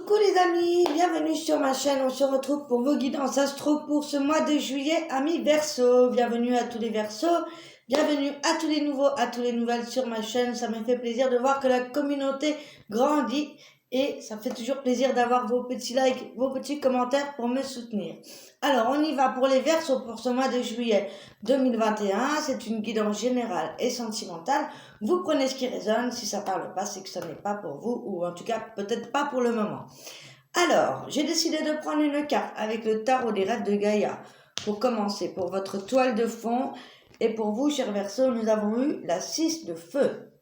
Coucou les amis, bienvenue sur ma chaîne, on se retrouve pour vos guidances astro pour ce mois de juillet, amis Verseau. Bienvenue à tous les Verseaux, bienvenue à tous les nouveaux, à tous les nouvelles sur ma chaîne. Ça me fait plaisir de voir que la communauté grandit et ça me fait toujours plaisir d'avoir vos petits likes, vos petits commentaires pour me soutenir. Alors on y va pour les Verseaux pour ce mois de juillet 2021, c'est une guidance générale et sentimentale. Vous prenez ce qui résonne, si ça parle pas, c'est que ce n'est pas pour vous, ou en tout cas peut-être pas pour le moment. Alors, j'ai décidé de prendre une carte avec le tarot des rêves de Gaïa. Pour commencer, pour votre toile de fond, et pour vous, chers Verseaux, nous avons eu la 6 de feu.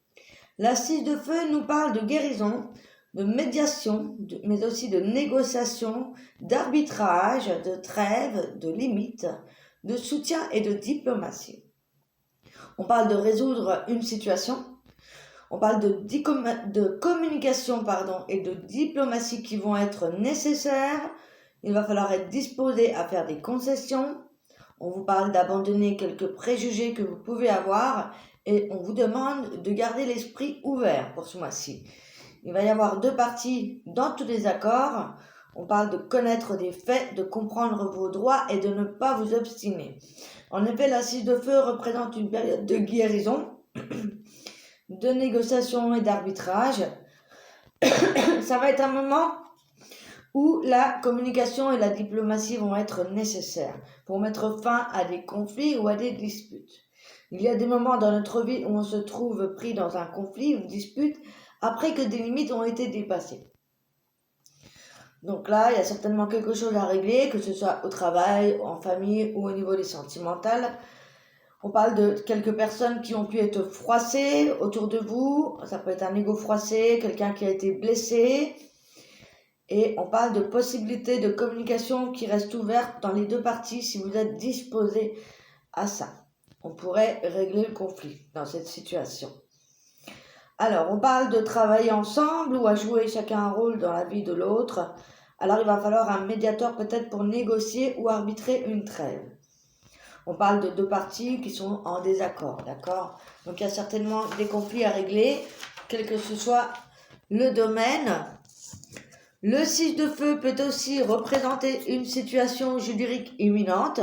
La 6 de feu nous parle de guérison, de médiation, mais aussi de négociation, d'arbitrage, de trêve, de limite, de soutien et de diplomatie. On parle de résoudre une situation, on parle de communication et de diplomatie qui vont être nécessaires. Il va falloir être disposé à faire des concessions. On vous parle d'abandonner quelques préjugés que vous pouvez avoir et on vous demande de garder l'esprit ouvert pour ce mois-ci. Il va y avoir deux parties dans tous les accords. On parle de connaître des faits, de comprendre vos droits et de ne pas vous obstiner. En effet, la 6 de feu représente une période de guérison, de négociation et d'arbitrage. Ça va être un moment où la communication et la diplomatie vont être nécessaires pour mettre fin à des conflits ou à des disputes. Il y a des moments dans notre vie où on se trouve pris dans un conflit ou une dispute après que des limites ont été dépassées. Donc là, il y a certainement quelque chose à régler, que ce soit au travail, en famille ou au niveau des sentimentales. On parle de quelques personnes qui ont pu être froissées autour de vous. Ça peut être un ego froissé, quelqu'un qui a été blessé. Et on parle de possibilités de communication qui restent ouvertes dans les deux parties si vous êtes disposé à ça. On pourrait régler le conflit dans cette situation. Alors, on parle de travailler ensemble ou à jouer chacun un rôle dans la vie de l'autre. Alors, il va falloir un médiateur peut-être pour négocier ou arbitrer une trêve. On parle de deux parties qui sont en désaccord, d'accord? Donc, il y a certainement des conflits à régler, quel que ce soit le domaine. Le 6 de feu peut aussi représenter une situation juridique imminente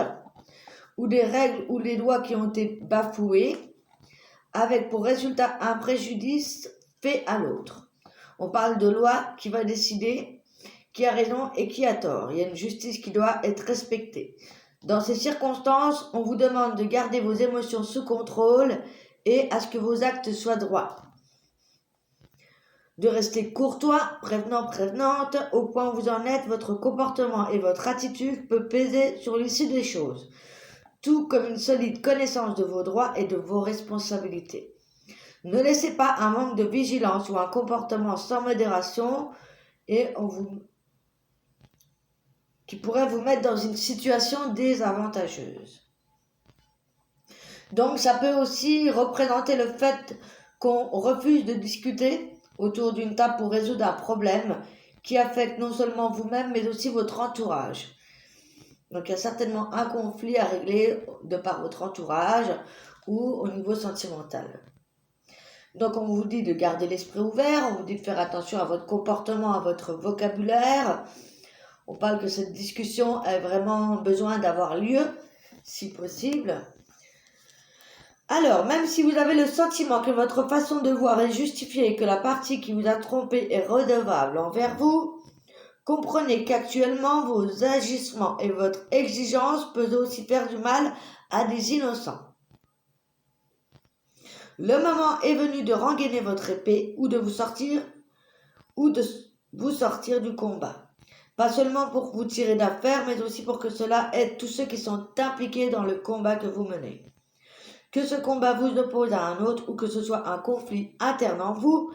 ou des règles ou des lois qui ont été bafouées, avec pour résultat un préjudice fait à l'autre. On parle de loi qui va décider qui a raison et qui a tort. Il y a une justice qui doit être respectée. Dans ces circonstances, on vous demande de garder vos émotions sous contrôle et à ce que vos actes soient droits. De rester courtois, prévenant, prévenante, au point où vous en êtes, votre comportement et votre attitude peut peser sur l'issue des choses, tout comme une solide connaissance de vos droits et de vos responsabilités. Ne laissez pas un manque de vigilance ou un comportement sans modération qui pourrait vous mettre dans une situation désavantageuse. Donc ça peut aussi représenter le fait qu'on refuse de discuter autour d'une table pour résoudre un problème qui affecte non seulement vous-même mais aussi votre entourage. Donc il y a certainement un conflit à régler de par votre entourage ou au niveau sentimental. Donc on vous dit de garder l'esprit ouvert, on vous dit de faire attention à votre comportement, à votre vocabulaire. On parle que cette discussion a vraiment besoin d'avoir lieu, si possible. Alors, même si vous avez le sentiment que votre façon de voir est justifiée et que la partie qui vous a trompé est redevable envers vous, comprenez qu'actuellement vos agissements et votre exigence peuvent aussi faire du mal à des innocents. Le moment est venu de rengainer votre épée ou de vous sortir du combat. Pas seulement pour vous tirer d'affaire, mais aussi pour que cela aide tous ceux qui sont impliqués dans le combat que vous menez. Que ce combat vous oppose à un autre ou que ce soit un conflit interne en vous,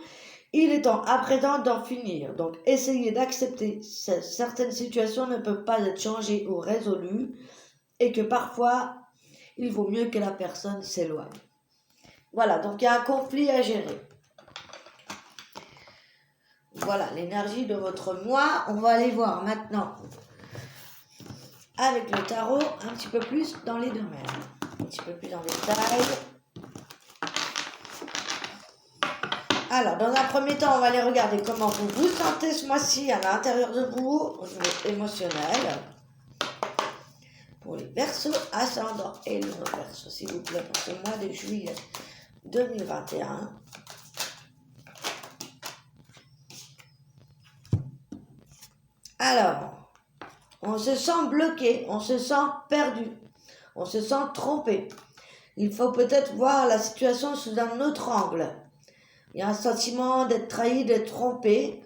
il est temps à présent d'en finir. Donc essayez d'accepter que certaines situations ne peuvent pas être changées ou résolues et que parfois il vaut mieux que la personne s'éloigne. Voilà, donc il y a un conflit à gérer. Voilà l'énergie de votre mois. On va aller voir maintenant avec le tarot un petit peu plus dans les domaines, un petit peu plus en détail. Alors, dans un premier temps, on va aller regarder comment vous vous sentez ce mois-ci à l'intérieur de vous, au niveau émotionnel. Pour les Verseaux, ascendant et lunaire Verseau, s'il vous plaît, pour ce mois de juillet 2021. Alors, on se sent bloqué, on se sent perdu, on se sent trompé. Il faut peut-être voir la situation sous un autre angle. Il y a un sentiment d'être trahi, d'être trompé,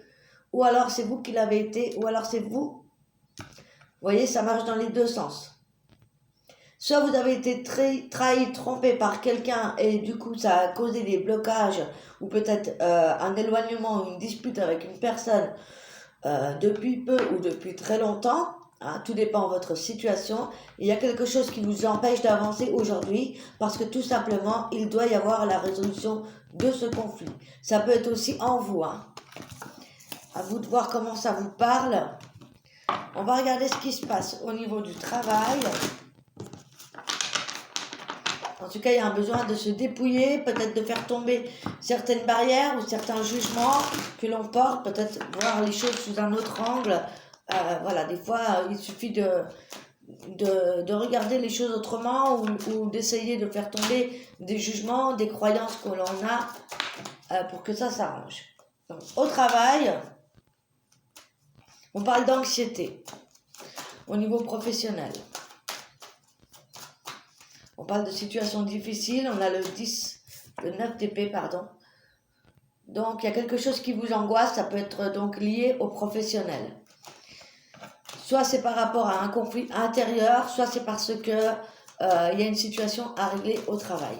ou alors c'est vous qui l'avez été, ou alors c'est vous. Vous voyez, ça marche dans les deux sens. Soit vous avez été trahi, trompé par quelqu'un et du coup ça a causé des blocages ou peut-être un éloignement ou une dispute avec une personne depuis peu ou depuis très longtemps. Hein, tout dépend de votre situation. Il y a quelque chose qui vous empêche d'avancer aujourd'hui parce que tout simplement il doit y avoir la résolution de ce conflit. Ça peut être aussi en vous. Hein. À vous de voir comment ça vous parle. On va regarder ce qui se passe au niveau du travail. En tout cas, il y a un besoin de se dépouiller, peut-être de faire tomber certaines barrières ou certains jugements que l'on porte, peut-être voir les choses sous un autre angle. Voilà, des fois, il suffit de regarder les choses autrement ou d'essayer de faire tomber des jugements, des croyances que l'on a pour que ça s'arrange. Donc, au travail, on parle d'anxiété au niveau professionnel. On parle de situations difficiles, on a le 9 d'épée, pardon. Donc, il y a quelque chose qui vous angoisse, ça peut être donc lié au professionnel. Soit c'est par rapport à un conflit intérieur, soit c'est parce que il y a une situation à régler au travail.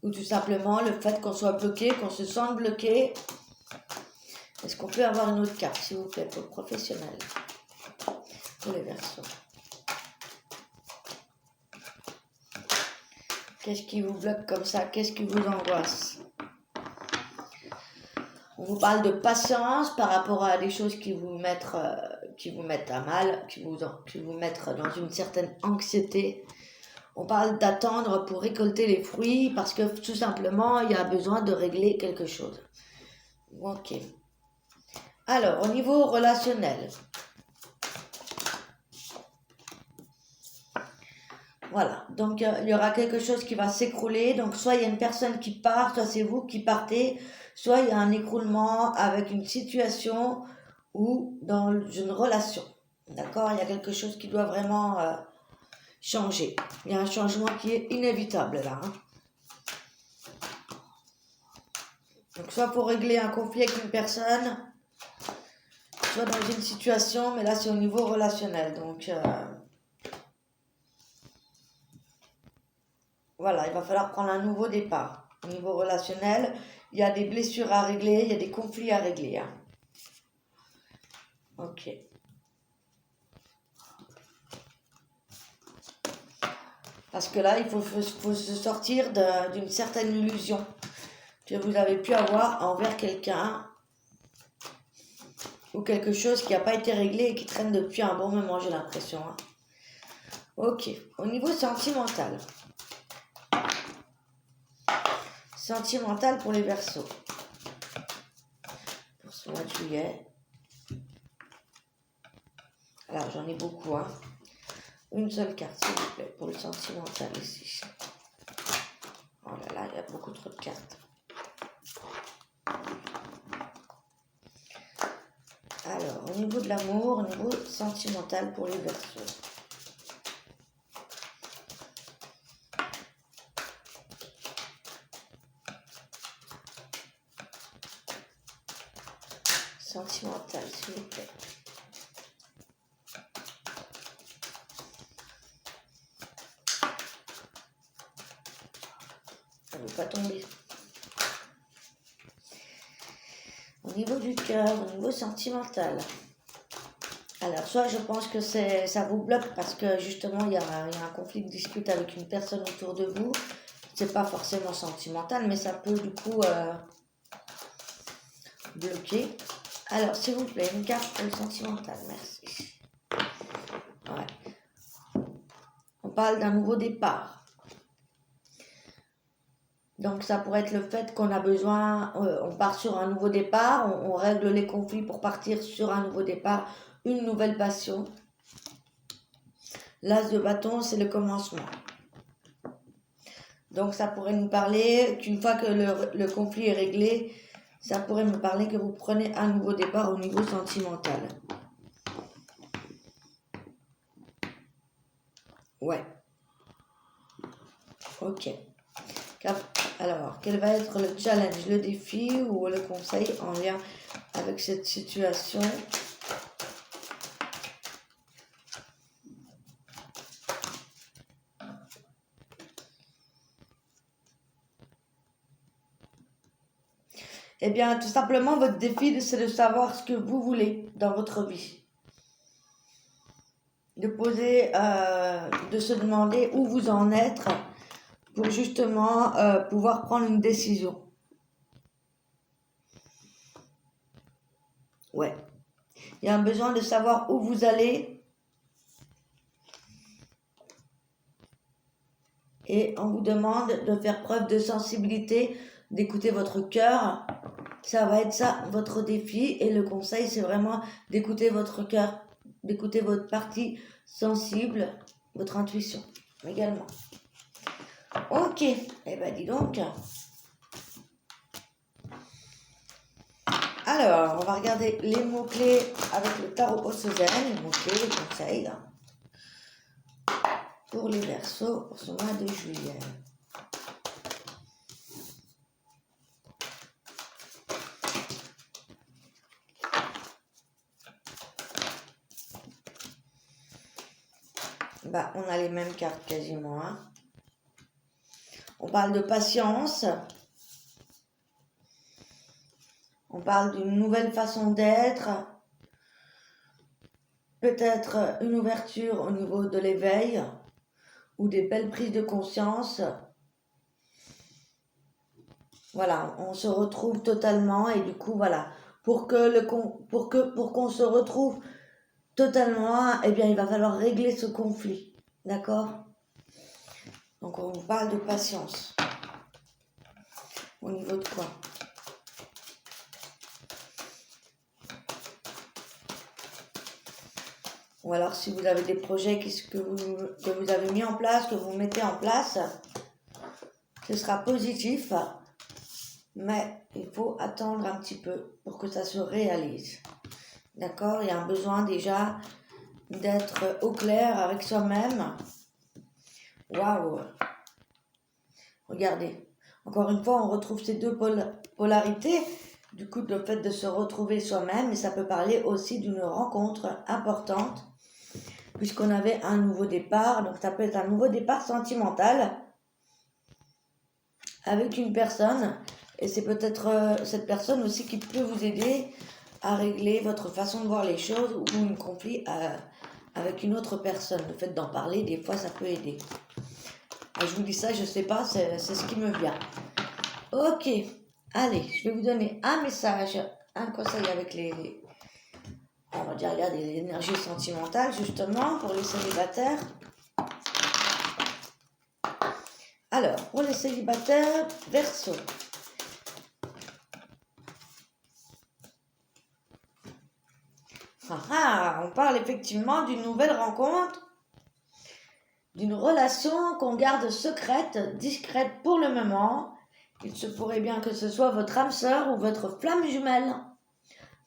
Ou tout simplement le fait qu'on soit bloqué, qu'on se sente bloqué. Est-ce qu'on peut avoir une autre carte, s'il vous plaît, pour le professionnel, pour les Verseaux? Qu'est-ce qui vous bloque comme ça? Qu'est-ce qui vous angoisse? On vous parle de patience par rapport à des choses qui vous mettent à mal, qui vous mettent dans une certaine anxiété. On parle d'attendre pour récolter les fruits parce que tout simplement, il y a besoin de régler quelque chose. Ok. Alors, au niveau relationnel. Voilà, donc il y aura quelque chose qui va s'écrouler, donc soit il y a une personne qui part, soit c'est vous qui partez, soit il y a un écroulement avec une situation ou dans une relation, d'accord? Il y a quelque chose qui doit vraiment changer, il y a un changement qui est inévitable là. Hein. Donc soit pour régler un conflit avec une personne, soit dans une situation, mais là c'est au niveau relationnel, donc... Voilà, il va falloir prendre un nouveau départ. Au niveau relationnel, il y a des blessures à régler, il y a des conflits à régler. Hein. Ok. Parce que là, il faut se sortir d'une certaine illusion que vous avez pu avoir envers quelqu'un ou quelque chose qui n'a pas été réglé et qui traîne depuis un bon moment, j'ai l'impression. Hein. Ok. Au niveau sentimental. Sentimental pour les Verseaux. Pour ce mois de juillet. Alors, j'en ai beaucoup, hein. Une seule carte, s'il vous plaît, pour le sentimental ici. Oh là là, il y a beaucoup trop de cartes. Alors, au niveau de l'amour, au niveau sentimental pour les Verseaux. Sentimental, s'il vous plaît. Ça ne veut pas tomber. Au niveau du cœur, au niveau sentimental. Alors, soit je pense que ça vous bloque parce que justement il y a un conflit de dispute avec une personne autour de vous. C'est pas forcément sentimental, mais ça peut du coup bloquer. Alors, s'il vous plaît, une carte pour le sentimental, merci. Ouais. On parle d'un nouveau départ. Donc ça pourrait être le fait qu'on a besoin, on part sur un nouveau départ, on règle les conflits pour partir sur un nouveau départ, une nouvelle passion. L'as de bâton, c'est le commencement. Donc ça pourrait nous parler qu'une fois que le conflit est réglé, ça pourrait me parler que vous prenez un nouveau départ au niveau sentimental. Ouais. Ok. Alors, quel va être le challenge, le défi ou le conseil en lien avec cette situation? Eh bien, tout simplement, votre défi, c'est de savoir ce que vous voulez dans votre vie. De poser, de se demander où vous en êtes pour justement pouvoir prendre une décision. Ouais. Il y a un besoin de savoir où vous allez. Et on vous demande de faire preuve de sensibilité, d'écouter votre cœur. Ça va être ça, votre défi. Et le conseil, c'est vraiment d'écouter votre cœur, d'écouter votre partie sensible, votre intuition également. Ok, eh ben dis donc. Alors, on va regarder les mots-clés avec le tarot Ossozen, les mots-clés, les conseils pour les Verseaux pour ce mois de juillet. Bah, on a les mêmes cartes quasiment. Hein. On parle de patience. On parle d'une nouvelle façon d'être. Peut-être une ouverture au niveau de l'éveil ou des belles prises de conscience. Voilà, on se retrouve totalement et du coup, voilà, pour qu'on se retrouve totalement, eh bien, il va falloir régler ce conflit. D'accord? Donc, on parle de patience. Au niveau de quoi? Ou alors, si vous avez des projets que vous avez mis en place, que vous mettez en place, ce sera positif, mais il faut attendre un petit peu pour que ça se réalise. D'accord? Il y a un besoin déjà d'être au clair avec soi-même. Waouh! Regardez. Encore une fois, on retrouve ces deux polarités. Du coup, le fait de se retrouver soi-même, et ça peut parler aussi d'une rencontre importante, puisqu'on avait un nouveau départ. Donc, ça peut être un nouveau départ sentimental avec une personne. Et c'est peut-être cette personne aussi qui peut vous aider à régler votre façon de voir les choses ou un conflit avec une autre personne. Le fait d'en parler, des fois, ça peut aider. Je vous dis ça, je sais pas, c'est ce qui me vient. Ok, allez, je vais vous donner un message, un conseil avec on va dire, regarder l'énergie sentimentale, justement, pour les célibataires. Alors, pour les célibataires, Verseau. On parle effectivement d'une nouvelle rencontre, d'une relation qu'on garde secrète, discrète pour le moment. Il se pourrait bien que ce soit votre âme sœur ou votre flamme jumelle.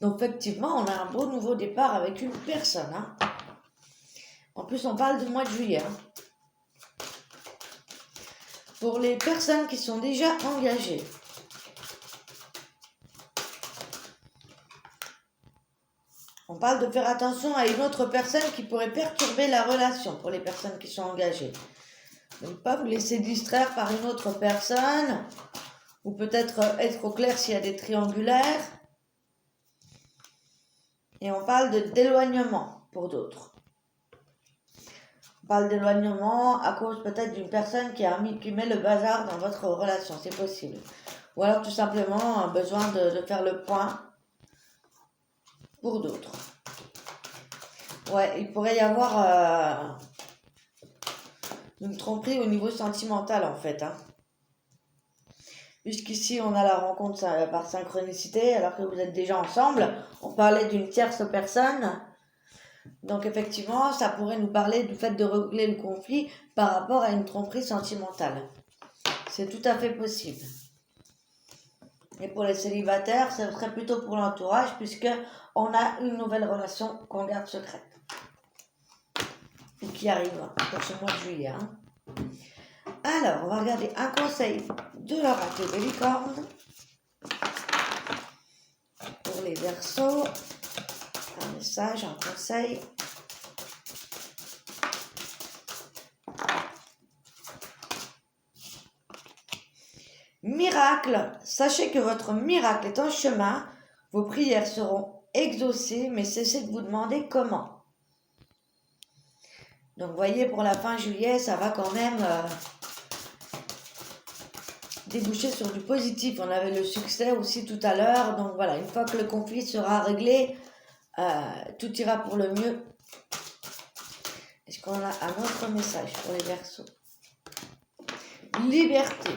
Donc effectivement, on a un beau nouveau départ avec une personne. Hein. En plus, on parle du mois de juillet. Hein. Pour les personnes qui sont déjà engagées. On parle de faire attention à une autre personne qui pourrait perturber la relation pour les personnes qui sont engagées. Ne pas vous laisser distraire par une autre personne, ou peut-être être au clair s'il y a des triangulaires. Et on parle d'éloignement pour d'autres. On parle d'éloignement à cause peut-être d'une personne qui met le bazar dans votre relation, c'est possible. Ou alors tout simplement un besoin de faire le point pour d'autres. Ouais, il pourrait y avoir une tromperie au niveau sentimental en fait. Hein. Puisqu'ici, on a la rencontre par synchronicité, alors que vous êtes déjà ensemble. On parlait d'une tierce personne. Donc, effectivement, ça pourrait nous parler du fait de régler le conflit par rapport à une tromperie sentimentale. C'est tout à fait possible. Et pour les célibataires, ce serait plutôt pour l'entourage, puisqu'on a une nouvelle relation qu'on garde secrète. Ou qui arrive pour ce mois de juillet. Alors, on va regarder un conseil de l'oracle des licornes pour les Verseaux. Un message, un conseil. Miracle, sachez que votre miracle est en chemin. Vos prières seront exaucées, mais cessez de vous demander comment. Donc, vous voyez, pour la fin juillet, ça va quand même déboucher sur du positif. On avait le succès aussi tout à l'heure. Donc voilà, une fois que le conflit sera réglé, tout ira pour le mieux. Est-ce qu'on a un autre message pour les Verseaux? Liberté.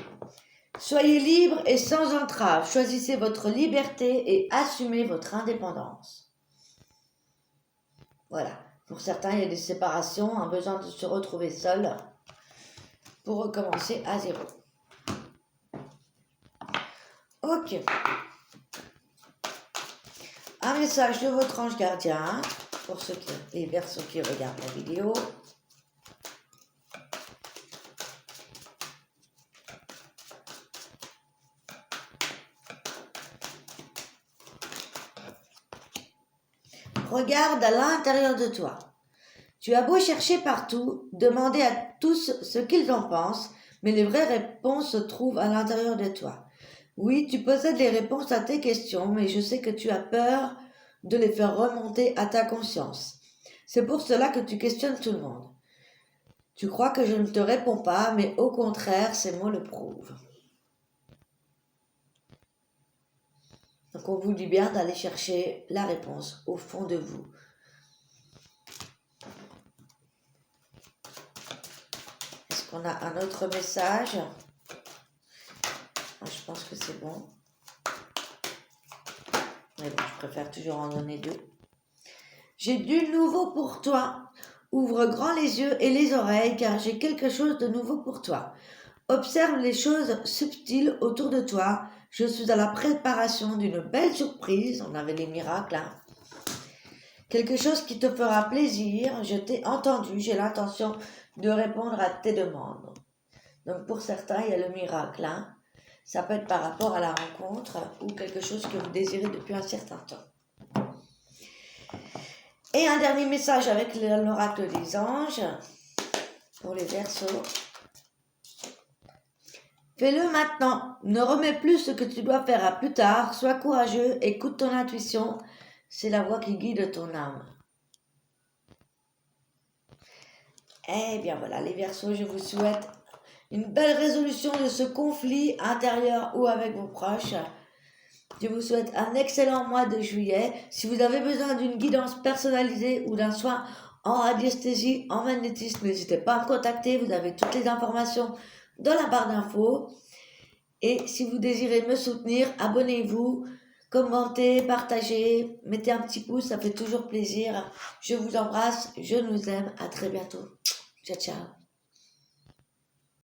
Soyez libre et sans entrave. Choisissez votre liberté et assumez votre indépendance. Voilà. Pour certains, il y a des séparations, un besoin de se retrouver seul pour recommencer à zéro. Ok. Un message de votre ange gardien pour les Verseaux qui regardent la vidéo. Regarde à l'intérieur de toi. Tu as beau chercher partout, demander à tous ce qu'ils en pensent, mais les vraies réponses se trouvent à l'intérieur de toi. Oui, tu possèdes les réponses à tes questions, mais je sais que tu as peur de les faire remonter à ta conscience. C'est pour cela que tu questionnes tout le monde. Tu crois que je ne te réponds pas, mais au contraire, ces mots le prouvent. Donc on vous dit bien d'aller chercher la réponse au fond de vous. Est-ce qu'on a un autre message? Je pense que c'est bon. Mais bon, je préfère toujours en donner deux. J'ai du nouveau pour toi. Ouvre grand les yeux et les oreilles, car j'ai quelque chose de nouveau pour toi. Observe les choses subtiles autour de toi. Je suis à la préparation d'une belle surprise. On avait les miracles, Quelque chose qui te fera plaisir. Je t'ai entendu. J'ai l'intention de répondre à tes demandes. Donc pour certains, il y a le miracle, Ça peut être par rapport à la rencontre ou quelque chose que vous désirez depuis un certain temps. Et un dernier message avec l'oracle des anges pour les Verseaux. Fais-le maintenant. Ne remets plus ce que tu dois faire à plus tard. Sois courageux. Écoute ton intuition. C'est la voix qui guide ton âme. Eh bien voilà, les Verseaux, je vous souhaite une belle résolution de ce conflit intérieur ou avec vos proches. Je vous souhaite un excellent mois de juillet. Si vous avez besoin d'une guidance personnalisée ou d'un soin en radiesthésie, en magnétisme, n'hésitez pas à me contacter. Vous avez toutes les informations dans la barre d'infos. Et si vous désirez me soutenir, abonnez-vous, commentez, partagez, mettez un petit pouce, ça fait toujours plaisir. Je vous embrasse, je nous aime. À très bientôt. Ciao, ciao.